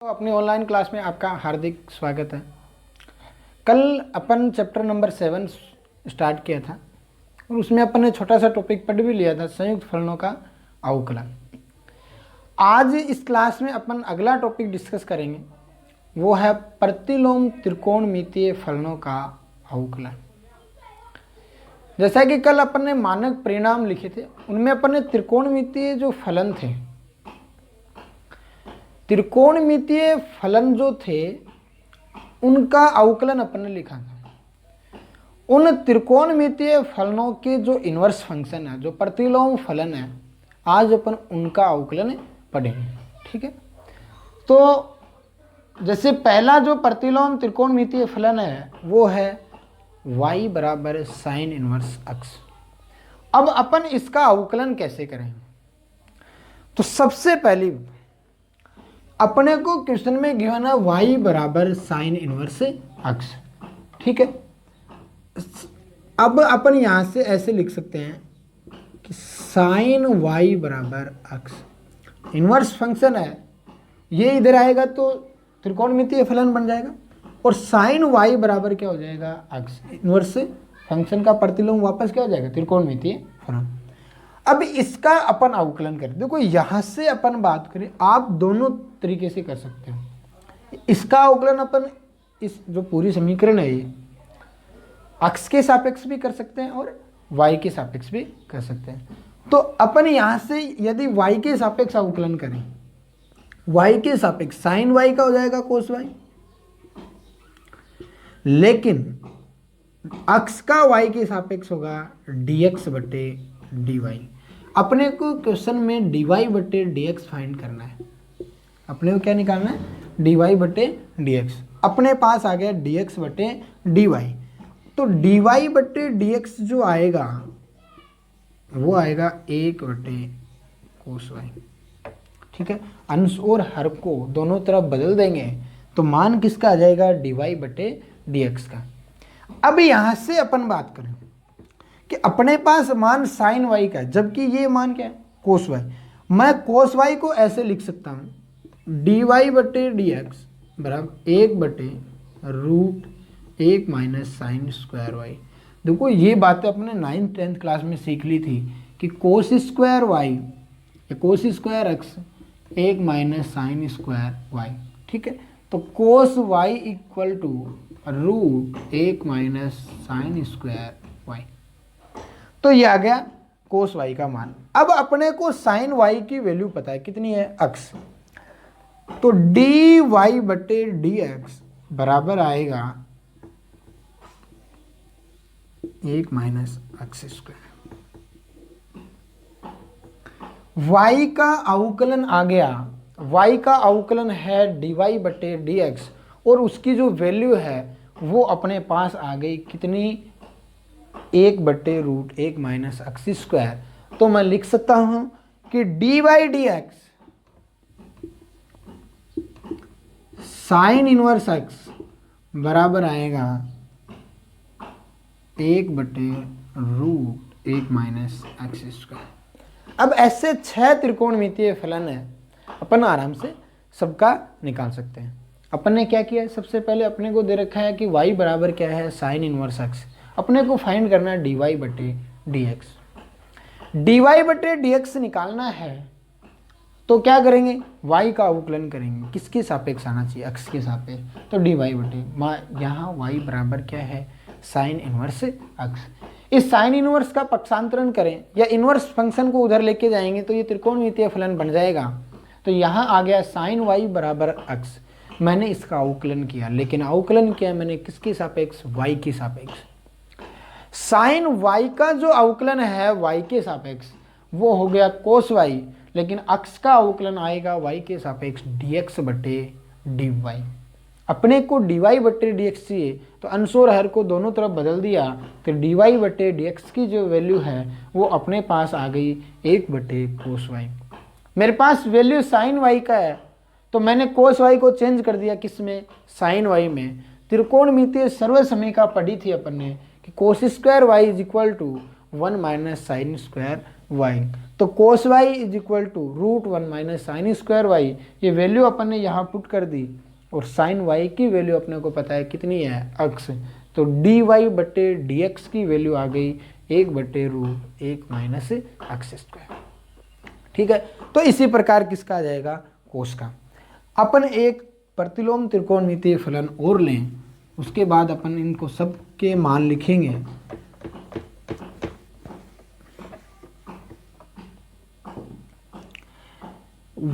तो अपनी online class में आपका हार्दिक स्वागत है। कल अपन चैप्टर नंबर 7 स्टार्ट किया था और उसमें अपन ने छोटा सा टॉपिक पढ़ भी लिया था, संयुक्त फलनों का अवकलन। आज इस क्लास में अपन अगला टॉपिक डिस्कस करेंगे, वो है प्रतिलोम त्रिकोणमितीय फलनों का अवकलन। जैसा कि कल अपन ने मानक परिणाम लिखे थे, उनमें अपन ने त्रिकोणमितीय जो फलन थे, त्रिकोणमितीय फलन जो थे उनका अवकलन अपन ने लिखा था। उन त्रिकोणमितीय फलनों के जो इन्वर्स फंक्शन है, जो प्रतिलोम फलन है, आज अपन उनका अवकलन पढ़ेंगे। ठीक है, तो जैसे पहला जो प्रतिलोम त्रिकोणमितीय फलन है वो है y बराबर साइन इनवर्स x। अब अपन इसका अवकलन कैसे करें? तो सबसे पहली अपने को क्वेश्चन में गिवन है y बराबर साइन इनवर्स x। ठीक है, अब अपन यहां से ऐसे लिख सकते हैं कि साइन y बराबर x इनवर्स फंक्शन है, ये इधर आएगा तो त्रिकोणमितीय फलन बन जाएगा, और साइन y बराबर क्या हो जाएगा x, इनवर्स फंक्शन का प्रतिलोम वापस क्या हो जाएगा त्रिकोणमितीय फलन। अब इसका अपन अवकलन करें। देखो यहां से अपन बात करें, आप दोनों तरीके से कर सकते हो। इसका अवकलन अपन इस जो पूरी समीकरण है ये x के सापेक्ष भी कर सकते हैं और y के सापेक्ष भी कर सकते हैं। तो अपन यहां से यदि y के सापेक्ष अवकलन करें, y के सापेक्ष साइन y का हो जाएगा कोस y, लेकिन x का y के सापेक्ष होगा dx बटे dy। अपने को क्वेश्चन में dy बटे dx फाइंड करना है। अपने को क्या निकालना है? dy बटे dx। अपने पास आ गया dx बटे dy। तो dy बटे dx जो आएगा वो आएगा 1 बटे कोस y। ठीक है, अंश और हर को दोनों तरफ बदल देंगे तो मान किसका आ जाएगा? dy बटे dx का। अब यहां से अपन बात करें कि अपने पास मान साइन y का है, जबकि ये मान क्या है? कोस y। मैं कोस y को ऐसे लिख सकता हूँ dy बटे dx बराबर 1 बटे root 1 minus sine square y। देखो ये बातें अपने 9th 10th क्लास में सीख ली थी कि कोस स्क्वायर y या cos square x 1 minus sine square y। ठीक है, तो cos y equal to root 1 minus sine square y। तो ये आ गया कोस y का मान। अब अपने को साइन y की वैल्यू पता है कितनी है? x। तो dy बटे dx बराबर आएगा 1 माइनस एक्स स्क्वायर। y का अवकलन आ गया, y का अवकलन है dy बटे dx, और उसकी जो वैल्यू है वो अपने पास आ गई कितनी? 1 बटे रूट 1 माइनस एक्स स्क्वायर। तो मैं लिख सकता हूं कि dy dx sine inverse x बराबर आएगा 1 बटे रूट 1 माइनस एक्स स्क्वायर। अब ऐसे 6 त्रिकोणमितीय फलन है, अपन आराम से सबका निकाल सकते हैं। अपन ने क्या किया है? सबसे पहले अपने को दे रखा है कि y बराबर क्या है? Sine inverse x। अपने को फाइंड करना है dy बटे dx। dy बटे dx निकालना है तो क्या करेंगे? y का अवकलन करेंगे। किसके सापेक्ष आना चाहिए? x के सापेक्ष। तो dy बटे यहाँ y बराबर क्या है? Sine inverse x। इस साइन इनवर्स का पक्षांतरण करें या इनवर्स फंक्शन को उधर लेके जाएंगे तो ये त्रिकोणमितीय फलन बन जाएगा। तो यहाँ आ गया साइन y बराबर x। मैंने इसका अवकलन किया, लेकिन अवकलन किया मैंने किसके सापेक्ष? y के सापेक्ष। साइन y का जो अवकलन है y के सापेक्ष वो हो गया कोस y, लेकिन x का अवकलन आएगा y के सापेक्ष dx बटे dy। अपने को dy बटे dx चाहिए तो अंश और हर को दोनों तरफ बदल दिया तो dy बटे dx की जो वैल्यू है वो अपने पास आ गई 1 बटे कोस y। मेरे पास वैल्यू साइन y का है तो मैंने कोस y को चेंज कर दिया किस में? साइन y में। त्रिकोणमितीय सर्वसमीका पढ़ी थी अपन ने कि cos square y is equal to 1 minus sine square Y. तो cos Y is equal to √1 minus sine square Y, ये वैल्यू अपन ने यहाँ पुट कर दी, और साइन वाई की वैल्यू अपने को पता है कितनी है, अक्स। तो डी वाई बटे डी एक्स की वैल्यू आ गई 1/√1 माइनस एक्स स्क्वायर। ठीक है, तो इसी प्रकार किसका आ जाएगा, कोस का। अपन एक प्रतिलोम त्रिकोणमितीय फलन और लें, उसके बाद अपन इनको सब के मान लिखेंगे।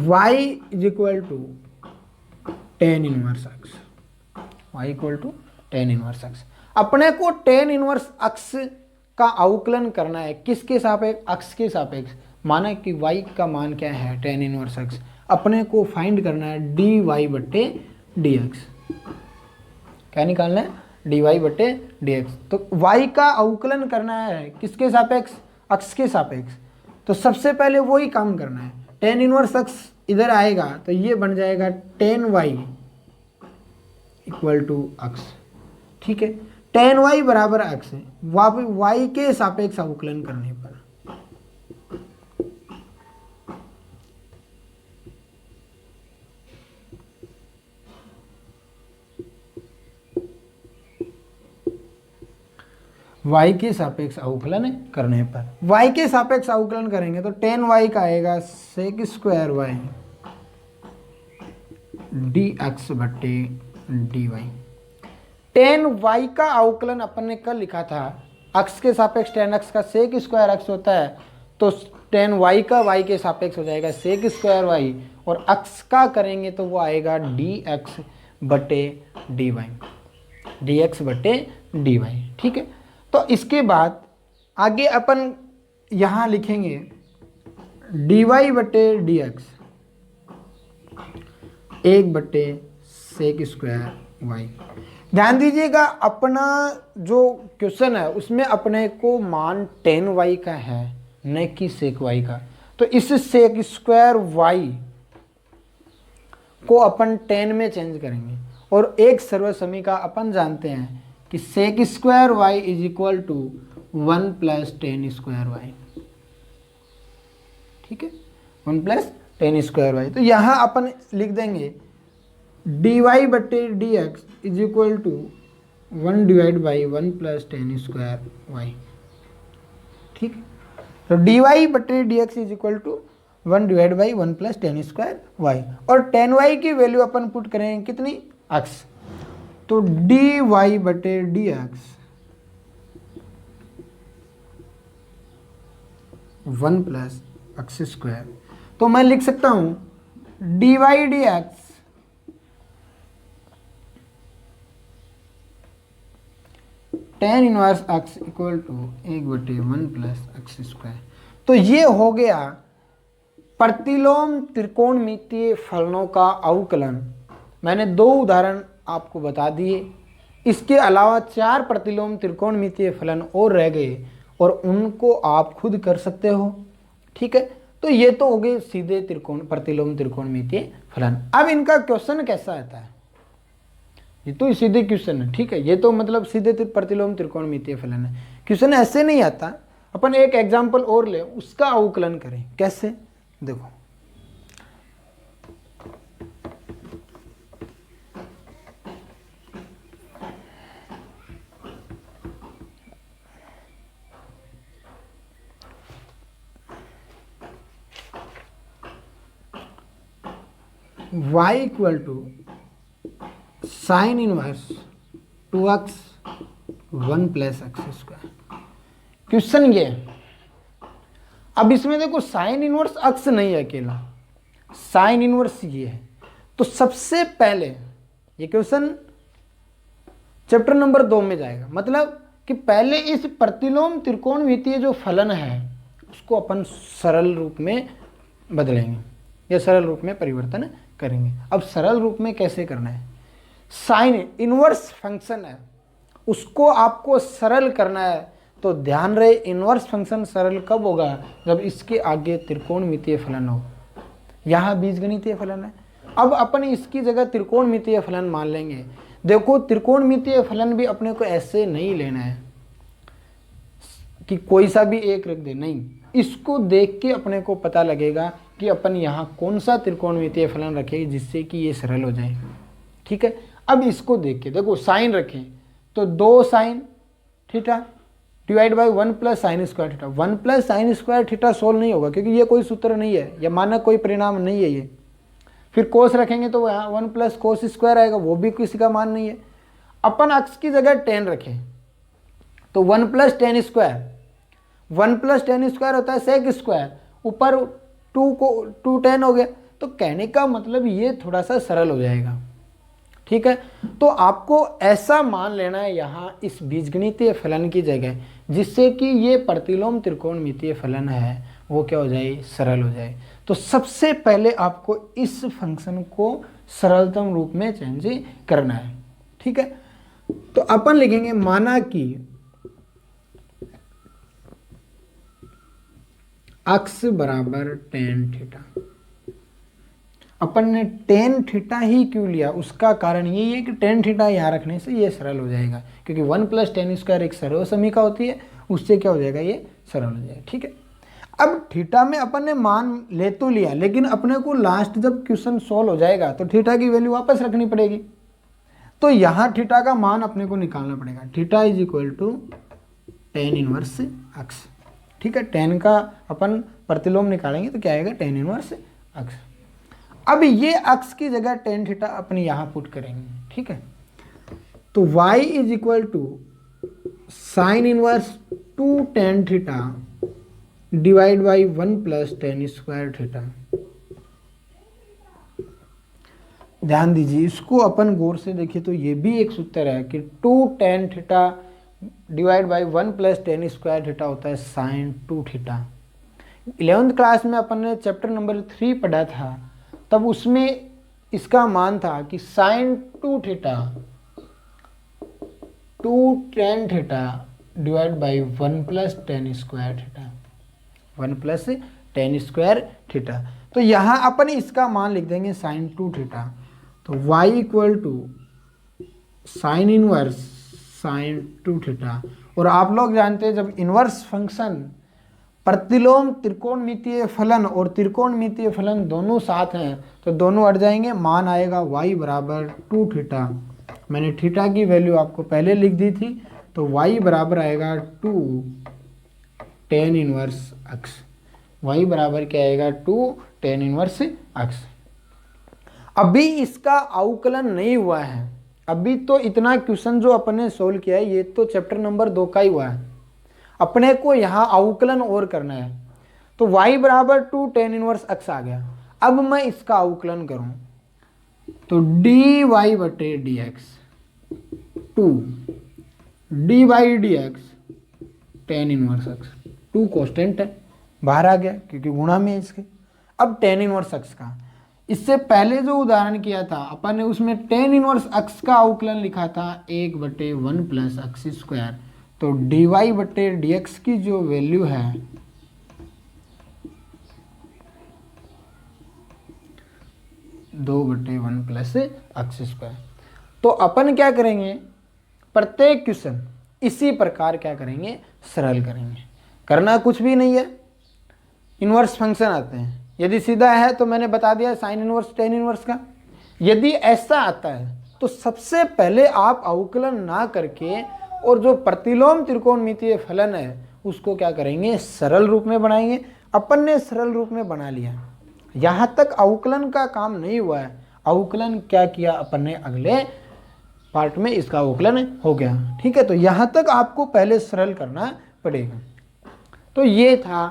y is equal to tan inverse x, y equal to tan inverse x. अपने को टेन इनवर्स अक्स का अवकलन करना है, किसके सापेक्ष, अक्स के सापेक्ष। माना कि y का मान क्या है, टेन इनवर्स अक्स, अपने को फाइंड करना है डी वाई बटे डी एक्स। क्या निकालना है, डी वाई बटे डी एक्स। तो y का अवकलन करना है किसके सापेक्ष, अक्स के सापेक्ष। तो सबसे पहले वही काम करना है, टेन इनवर्स अक्स इधर आएगा तो ये बन जाएगा टेन वाई इक्वल टू अक्स। ठीक है, टेन वाई बराबर अक्स है, वाई के सापेक्ष अवकलन करने पर। y के सापेक्ष अवकलन करने पर, y के सापेक्ष अवकलन करेंगे तो टेन वाई का आएगा sec square Y D X बटे डी वाई। टेन वाई का अवकलन अपन ने कल लिखा था, अक्स के सापेक्ष टेन एक्स का सेक स्क्वायर एक्स होता है, तो टेन वाई का वाई के सापेक्ष हो जाएगा सेक स्क्वायर वाई, और अक्स का करेंगे तो वो आएगा डी एक्स बटे डी वाई, डी एक्स बटे डी वाई। ठीक है, तो इसके बाद आगे अपन यहाँ लिखेंगे डी वाई बटे D X 1 sec square Y. ध्यान दीजिएगा, अपना जो क्वेश्चन है उसमें अपने को मान टेन वाई का है, न कि सेक वाई का। तो इस सेक स्क्वायर वाई को अपन टेन में चेंज करेंगे, और एक सर्वसमीका अपन जानते हैं कि sec square Y is equal to 1 plus tan square Y. ठीक है, 1 प्लस टेन स्क्वायर वाई। तो यहाँ अपन लिख देंगे डी वाई बटे D X is equal to 1 divide by 1 plus tan square Y. ठीक, तो डी वाई बटे D X is equal to 1 divide by 1 plus tan square Y, और टेन वाई की वैल्यू अपन पुट करेंगे कितनी, एक्स। तो डी वाई बटे D X 1 plus X square. तो मैं लिख सकता हूं D Y D X tan inverse x equal to 1/1 plus X square. तो ये हो गया प्रतिलोम त्रिकोणमितीय फलनों का अवकलन। मैंने 2 उदाहरण आपको बता दिए, इसके अलावा 4 प्रतिलोम त्रिकोणमितीय फलन और रह गए, और उनको आप खुद कर सकते हो। ठीक है, तो ये तो हो गए सीधे प्रतिलोम त्रिकोणमितीय फलन। अब इनका क्वेश्चन कैसा आता है, ये तो सीधे क्वेश्चन है। ठीक है, ये तो मतलब सीधे प्रतिलोम त्रिकोणमितीय फलन है, क्वेश्चन ऐसे नहीं आता। अपन एक एग्जाम्पल और ले, उसका अवकलन करें। कैसे, देखो y equal to sine inverse 2x 1 plus X square. Question ये, अब इसमें देखो साइन इनवर्स अक्स नहीं है अकेला, साइन इनवर्स ये है। तो सबसे पहले ये क्वेश्चन चैप्टर नंबर 2 में जाएगा, मतलब कि पहले इस प्रतिलोम त्रिकोणमितीय जो फलन है उसको अपन सरल रूप में बदलेंगे या सरल रूप में परिवर्तन करेंगे। अब सरल रूप में कैसे करना है, साइन इनवर्स फंक्शन है उसको आपको सरल करना है। तो ध्यान रहे, इनवर्स फंक्शन सरल कब होगा, जब इसके आगे त्रिकोणमितीय फलन हो। यहाँ बीजगणितीय फलन है, अब अपन इसकी जगह त्रिकोणमितीय फलन मान लेंगे। देखो त्रिकोणमितीय फलन भी अपने को ऐसे नहीं लेना है, कि कोई सा भी एक रख दे, नहीं, इसको देख के अपने को पता लगेगा कि अपन यहाँ कौन सा त्रिकोणमितीय फलन रखें जिससे कि ये सरल हो जाए। ठीक है, अब इसको देख के देखो, साइन रखें तो 2 sine theta divide by 1 plus sine square theta. 1 plus sine square theta solve नहीं होगा क्योंकि ये कोई सूत्र नहीं है, या मानक कोई परिणाम नहीं है ये। फिर कोस रखेंगे तो यहाँ 1 प्लस कोस स्क्वायर आएगा, वो भी किसी का मान नहीं है। अपन अक्स की जगह टेन रखें तो 1 plus tan square, 1 plus tan square होता है सेक स्क्वायर, ऊपर 2 10 हो गया। तो कहने का मतलब ये थोड़ा सा सरल हो जाएगा। ठीक है, तो आपको ऐसा मान लेना है यहाँ इस बीजगणितीय फलन की जगह, जिससे कि ये प्रतिलोम त्रिकोणमितीय फलन है वो क्या हो जाए, सरल हो जाए। तो सबसे पहले आपको इस फंक्शन को सरलतम रूप में चेंज करना है। ठीक है, तो अपन लिखेंगे माना कि अक्स बराबर टेन थीटा। अपन ने टेन थीटा ही क्यों लिया, उसका कारण यही है कि टेन थीटा यहाँ रखने से ये सरल हो जाएगा, क्योंकि 1 प्लस टेन स्क्वायर एक सर्व समीका होती है, उससे क्या हो जाएगा, ये सरल हो जाएगा। ठीक है, अब थीटा में अपन ने मान ले तो लिया, लेकिन अपने को लास्ट जब क्वेश्चन सोल्व हो जाएगा तो थीटा की वैल्यू वापस रखनी पड़ेगी। तो यहाँ थीटा का मान अपने को निकालना पड़ेगा। Theta is equal to tan inverse x. ठीक है, टेन का अपन प्रतिलोम निकालेंगे तो क्या आएगा, टेन इनवर्स अक्स। अब ये अक्स की जगह टेन थीटा अपन यहाँ पुट करेंगे। ठीक है, तो y is equal to sine inverse 2 tan theta divide by 1 plus tan square theta. ध्यान दीजिए, इसको अपन गौर से देखिए तो ये भी एक सूत्र है कि 2 tan theta divide by 1 plus tan square theta होता है साइन 2 थीटा। 11th क्लास में अपन ने चैप्टर नंबर 3 पढ़ा था, तब उसमें इसका मान था कि sine 2 theta 2 tan theta divide by 1 plus tan square theta, 1 plus tan square theta. तो यहाँ अपन इसका मान लिख देंगे साइन 2 थीटा। तो y equal to sine inverse sine 2 theta. और आप लोग जानते हैं जब इनवर्स फंक्शन प्रतिलोम त्रिकोणमितीय फलन और त्रिकोणमितीय फलन दोनों साथ हैं तो दोनों हट जाएंगे, मान आएगा y बराबर 2 थीटा। मैंने थीटा की वैल्यू आपको पहले लिख दी थी, तो y बराबर आएगा 2 टेन इनवर्स अक्स। y बराबर क्या आएगा, 2 टेन इनवर्स अक्स। अभी इसका अवकलन नहीं हुआ है, अभी तो इतना क्वेश्चन जो अपन ने सोल्व किया है ये तो चैप्टर नंबर 2 का ही हुआ है। अपने को यहाँ अवकलन और करना है। तो y बराबर 2 टेन इनवर्स अक्स आ गया। अब मैं इसका अवकलन करूं तो dy बटे D X 2 D by D X tan inverse X. 2 constant है, बाहर आ गया क्योंकि गुणा में है इसके। अब टेन इनवर्स अक्स का, इससे पहले जो उदाहरण किया था अपन ने उसमें टेन इनवर्स अक्स का अवकलन लिखा था 1 बटे 1 प्लस अक्स स्क्वायर। तो dy बटे dx की जो वैल्यू है 2 बटे 1 प्लस अक्स स्क्वायर। तो अपन क्या करेंगे, प्रत्येक क्वेश्चन इसी प्रकार क्या करेंगे, सरल करेंगे। करना कुछ भी नहीं है, इनवर्स फंक्शन आते हैं। यदि सीधा है तो मैंने बता दिया साइन इनवर्स टेन इनवर्स का। यदि ऐसा आता है तो सबसे पहले आप अवकलन ना करके और जो प्रतिलोम त्रिकोणमितीय फलन है उसको क्या करेंगे, सरल रूप में बनाएंगे। अपन ने सरल रूप में बना लिया, यहाँ तक अवकलन का काम नहीं हुआ है। अवकलन क्या किया अपन ने, अगले पार्ट में इसका अवकलन हो गया। ठीक है, तो यहाँ तक आपको पहले सरल करना पड़ेगा। तो ये था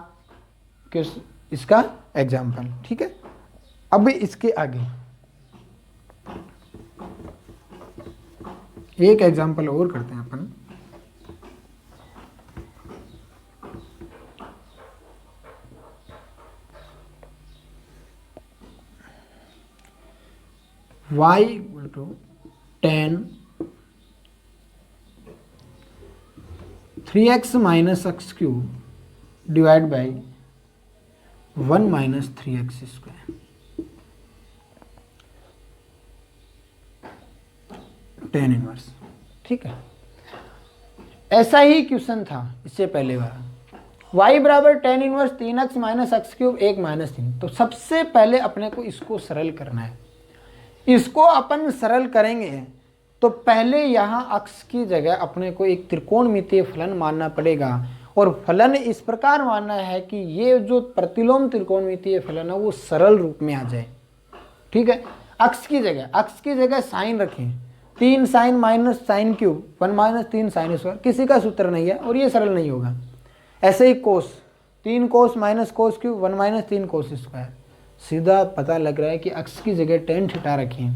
कि इसका एग्जाम्पल। ठीक है, अब इसके आगे एक एग्जाम्पल और करते हैं अपन। y equal to 10 3x minus X cube divide by 1 minus 3x square. 10 inverse. ठीक है, ऐसा ही क्वेश्चन था इससे पहले वाला, y बराबर tan inverse 3x minus X cube 1 minus 3। तो सबसे पहले अपने को इसको सरल करना है। इसको अपन सरल करेंगे तो पहले यहाँ अक्ष की जगह अपने को एक त्रिकोणमितीय फलन मानना पड़ेगा, और फलन इस प्रकार मानना है कि ये जो प्रतिलोम त्रिकोणमितीय फलन है वो सरल रूप में आ जाए। ठीक है, अक्ष की जगह साइन रखें, 3 sine minus sine cube 1 minus 3 sine square, किसी का सूत्र नहीं है और ये सरल नहीं होगा। ऐसे ही कोस, 3 कोस minus cos cube 1 minus 3 cos square, सीधा पता लग रहा है कि अक्ष की जगह टेन थीटा रखें,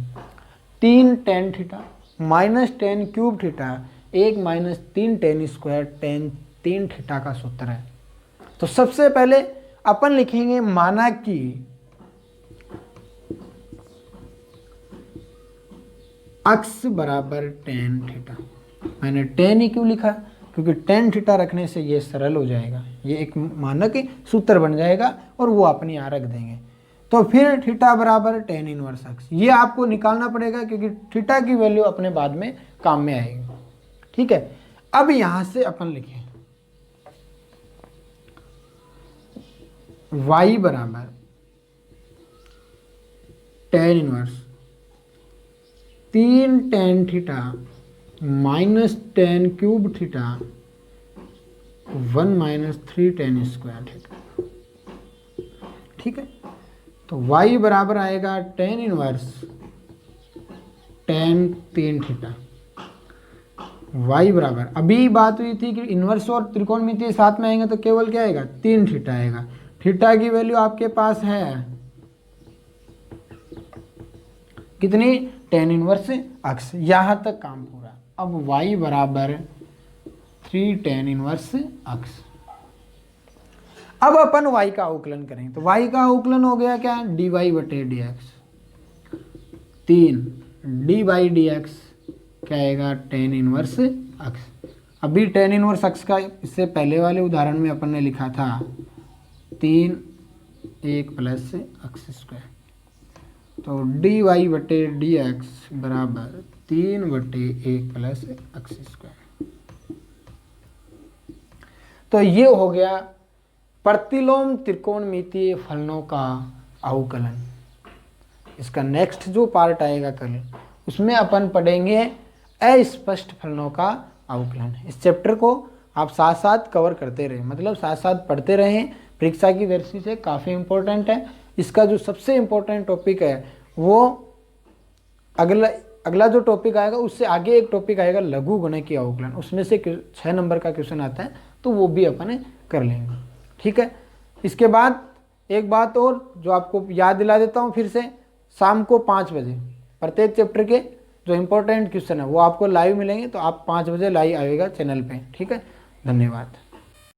3 tan theta minus ten cube theta 1 minus 3 ten square ten 3 theta का सूत्र है। तो सबसे पहले अपन लिखेंगे माना कि अक्ष बराबर टेन थीटा। मैंने टेन ही क्यों लिखा, क्योंकि टेन थीटा रखने से ये सरल हो जाएगा, ये एक मानक सूत्र बन जाएगा और वो अपने यहाँ रख देंगे। तो फिर थीटा बराबर टेन इनवर्स अक्स, ये आपको निकालना पड़ेगा क्योंकि थीटा की वैल्यू अपने बाद में काम में आएगी। ठीक है, अब यहां से अपन लिखें y बराबर tan inverse 3 tan theta minus ten cube theta 1 minus 3 ten square theta. ठीक है, तो y बराबर आएगा tan inverse tan 3 theta. y बराबर, अभी बात हुई थी कि इनवर्स और त्रिकोणमितीय साथ में आएंगे तो केवल क्या आएगा, 3 थीटा आएगा। थीटा की वैल्यू आपके पास है कितनी, टेन इनवर्स अक्स। यहां तक काम पूरा। अब y बराबर 3 टेन इनवर्स अक्स। अब अपन y का अवकलन करें तो y का अवकलन हो गया क्या, dy बटे D x, 3 D by D x क्या आएगा, टेन इनवर्स अक्स। अभी टेन इनवर्स अक्स का इससे पहले वाले उदाहरण में अपन ने लिखा था 3 1 प्लस अक्स स्क्वायर। तो डी वाई बटे डी एक्स बराबर 3 बटे 1 प्लस अक्स स्क्वायर। तो ये हो गया प्रतिलोम त्रिकोणमितीय फलनों का अवकलन। इसका नेक्स्ट जो पार्ट आएगा कल, उसमें अपन पढ़ेंगे अस्पष्ट फलनों का अवकलन। इस चैप्टर को आप साथ साथ कवर करते रहें, मतलब साथ साथ पढ़ते रहें, परीक्षा की दृष्टि से काफ़ी इम्पोर्टेंट है। इसका जो सबसे इम्पोर्टेंट टॉपिक है वो अगला जो टॉपिक आएगा उससे आगे एक टॉपिक आएगा लघु गुणकीय अवकलन, उसमें से 6 नंबर का क्वेश्चन आता है, तो वो भी अपन कर लेंगे। ठीक है, इसके बाद एक बात और जो आपको याद दिला देता हूँ फिर से, शाम को 5 बजे प्रत्येक चैप्टर के जो इम्पोर्टेंट क्वेश्चन है वो आपको लाइव मिलेंगे, तो आप 5 बजे लाइव आएगा चैनल पे। ठीक है, धन्यवाद।